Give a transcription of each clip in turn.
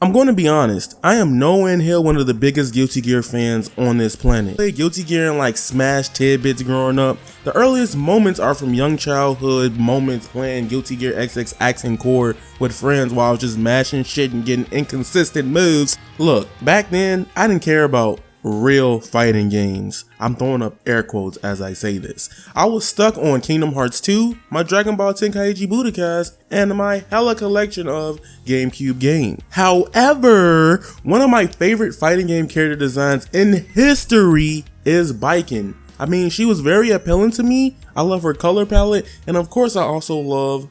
I'm going to be honest, I am nowhere in hell one of the biggest Guilty Gear fans on this planet. I played Guilty Gear in like Smash tidbits growing up. The earliest moments are from young childhood moments playing Guilty Gear XX Accent Core with friends while I was just mashing shit and getting inconsistent moves. Look, back then, I didn't care about real fighting games. I'm throwing up air quotes as I say this. I was stuck on Kingdom Hearts 2, my Dragon Ball Tenkaichi Budokai, and my hella collection of GameCube games. However, one of my favorite fighting game character designs in history is Baiken. I mean, she was very appealing to me. I love her color palette, and of course I also love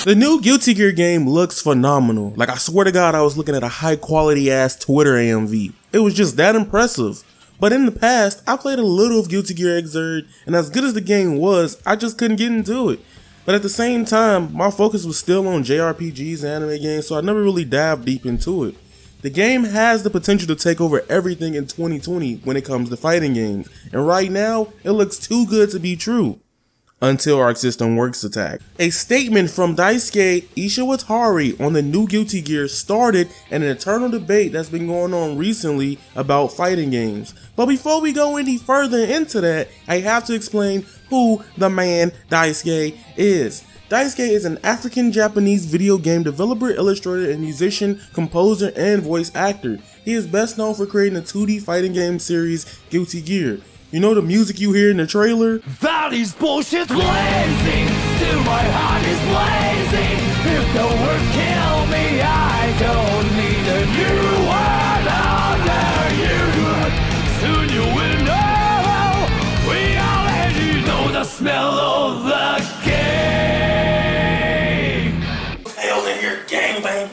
the new Guilty Gear game. Looks phenomenal. Like, I swear to God, I was looking at a high quality ass Twitter AMV. It was just that impressive. But in the past, I played a little of Guilty Gear Xrd, and as good as the game was, I just couldn't get into it. But at the same time, my focus was still on JRPGs and anime games, so I never really dived deep into it. The game has the potential to take over everything in 2020 when it comes to fighting games, and right now, it looks too good to be true. Until Arc System Works attack. A statement from Daisuke Ishiwatari on the new Guilty Gear started an eternal debate that's been going on recently about fighting games. But before we go any further into that, I have to explain who the man Daisuke is. Daisuke is an African-Japanese video game developer, illustrator, and musician, composer, and voice actor. He is best known for creating the 2D fighting game series Guilty Gear. You know the music you hear in the trailer? That is bullshit blazing, still my heart is blazing. If the word kill me, I don't need a new word under you. Soon you will know, we already know the smell of the game. Hell in your gangbang.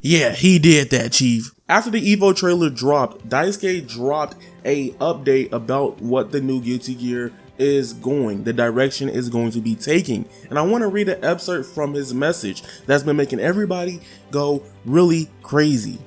Yeah, he did that, Chief. After the Evo trailer dropped, Daisuke dropped a update about what the new Guilty Gear is going, the direction is going to be taking. And I want to read an excerpt from his message that's been making everybody go really crazy.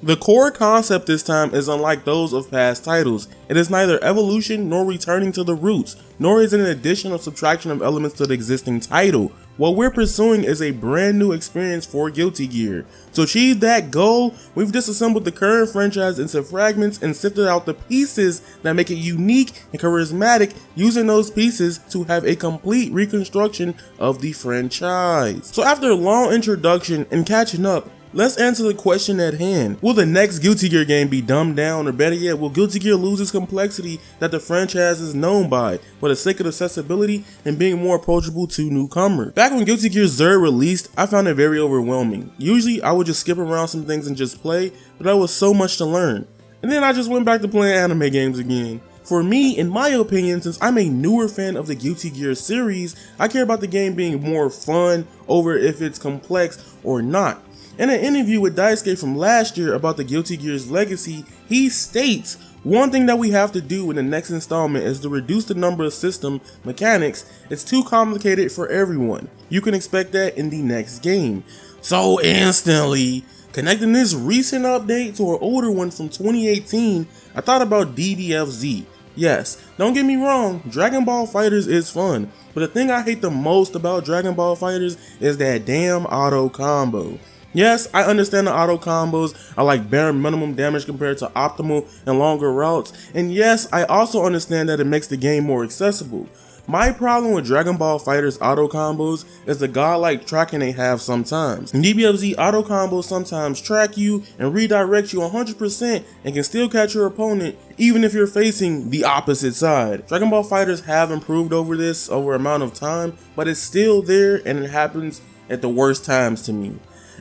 The core concept this time is unlike those of past titles. It is neither evolution nor returning to the roots, nor is it an addition or subtraction of elements to the existing title. What we're pursuing is a brand new experience for Guilty Gear. To achieve that goal, we've disassembled the current franchise into fragments and sifted out the pieces that make it unique and charismatic, using those pieces to have a complete reconstruction of the franchise. So after a long introduction and catching up, let's answer the question at hand. Will the next Guilty Gear game be dumbed down, or better yet, will Guilty Gear lose its complexity that the franchise is known by for the sake of accessibility and being more approachable to newcomers? Back when Guilty Gear Xrd released, I found it very overwhelming. Usually, I would just skip around some things and just play, but there was so much to learn. And then I just went back to playing anime games again. For me, in my opinion, since I'm a newer fan of the Guilty Gear series, I care about the game being more fun over if it's complex or not. In an interview with Daisuke from last year about the Guilty Gear's legacy, he states, "One thing that we have to do in the next installment is to reduce the number of system mechanics. It's too complicated for everyone. You can expect that in the next game." So instantly, connecting this recent update to an older one from 2018, I thought about DBFZ. Yes, don't get me wrong, Dragon Ball FighterZ is fun, but the thing I hate the most about Dragon Ball FighterZ is that damn auto combo. Yes, I understand the auto combos are like bare minimum damage compared to optimal and longer routes, and yes, I also understand that it makes the game more accessible. My problem with Dragon Ball FighterZ auto combos is the godlike tracking they have sometimes. In DBFZ, auto combos sometimes track you and redirect you 100% and can still catch your opponent even if you're facing the opposite side. Dragon Ball FighterZ have improved over this over amount of time, but it's still there and it happens at the worst times to me.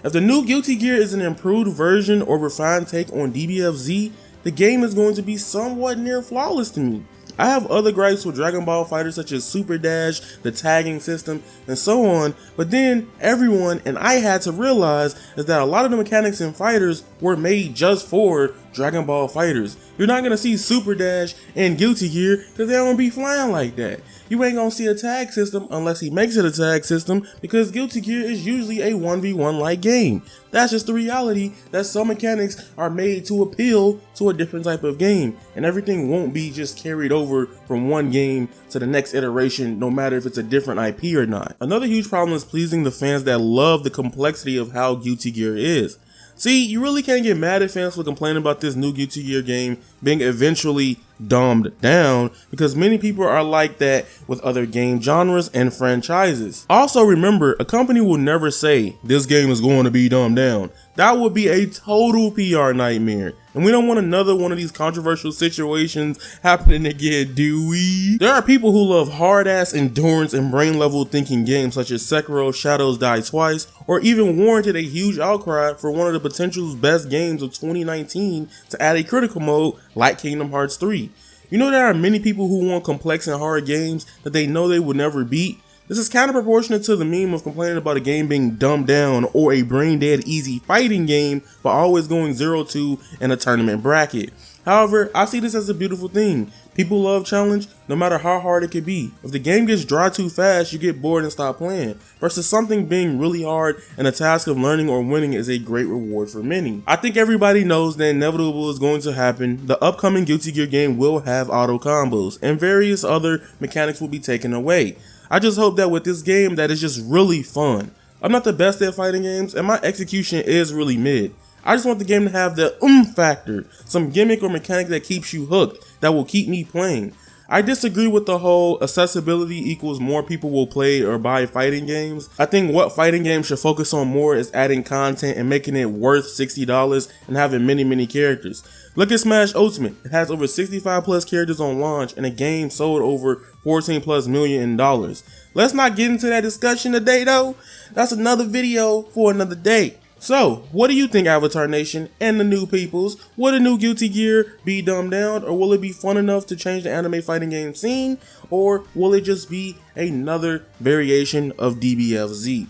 If the new Guilty Gear is an improved version or refined take on DBFZ, the game is going to be somewhat near flawless to me. I have other gripes with Dragon Ball FighterZ such as Super Dash, the tagging system, and so on, but then everyone and I had to realize is that a lot of the mechanics in Fighters were made just for Dragon Ball FighterZ. You're not going to see Super Dash and Guilty Gear because they don't be flying like that. You ain't gonna see a tag system unless he makes it a tag system, because Guilty Gear is usually a 1v1 like game. That's just the reality, that some mechanics are made to appeal to a different type of game, and everything won't be just carried over from one game to the next iteration, no matter if it's a different IP or not. Another huge problem is pleasing the fans that love the complexity of how Guilty Gear is. See, you really can't get mad at fans for complaining about this new Guilty Gear game being eventually dumbed down, because many people are like that with other game genres and franchises. Also remember, a company will never say this game is going to be dumbed down. That would be a total PR nightmare, and we don't want another one of these controversial situations happening again, do we? There are people who love hard-ass endurance and brain-level thinking games such as Sekiro, Shadows Die Twice, or even warranted a huge outcry for one of the potential best games of 2019 to add a critical mode like Kingdom Hearts 3. You know, there are many people who want complex and hard games that they know they will never beat. This is kind of proportionate to the meme of complaining about a game being dumbed down, or a brain dead easy fighting game but always going 0-2 in a tournament bracket. However, I see this as a beautiful thing. People love challenge no matter how hard it could be. If the game gets dry too fast, you get bored and stop playing, versus something being really hard and a task of learning or winning is a great reward for many. I think everybody knows the inevitable is going to happen. The upcoming Guilty Gear game will have auto combos, and various other mechanics will be taken away. I just hope that with this game that it's just really fun. I'm not the best at fighting games, and my execution is really mid. I just want the game to have the factor, some gimmick or mechanic that keeps you hooked, that will keep me playing. I disagree with the whole accessibility equals more people will play or buy fighting games. I think what fighting games should focus on more is adding content and making it worth $60 and having many characters. Look at Smash Ultimate. It has over 65 plus characters on launch, and a game sold over 14 plus million in dollars. Let's not get into that discussion today though. That's another video for another day. So, what do you think, Avatar Nation and the new peoples? Will the new Guilty Gear be dumbed down, or will it be fun enough to change the anime fighting game scene, or will it just be another variation of DBFZ?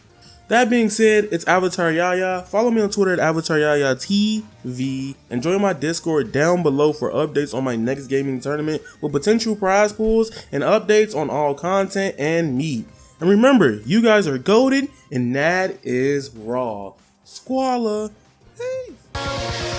That being said, it's Avataryaya. Follow me on Twitter at avataryayaTV, and join my Discord down below for updates on my next gaming tournament with potential prize pools and updates on all content and me. And remember, you guys are golden, and that is raw. Squalla. Peace.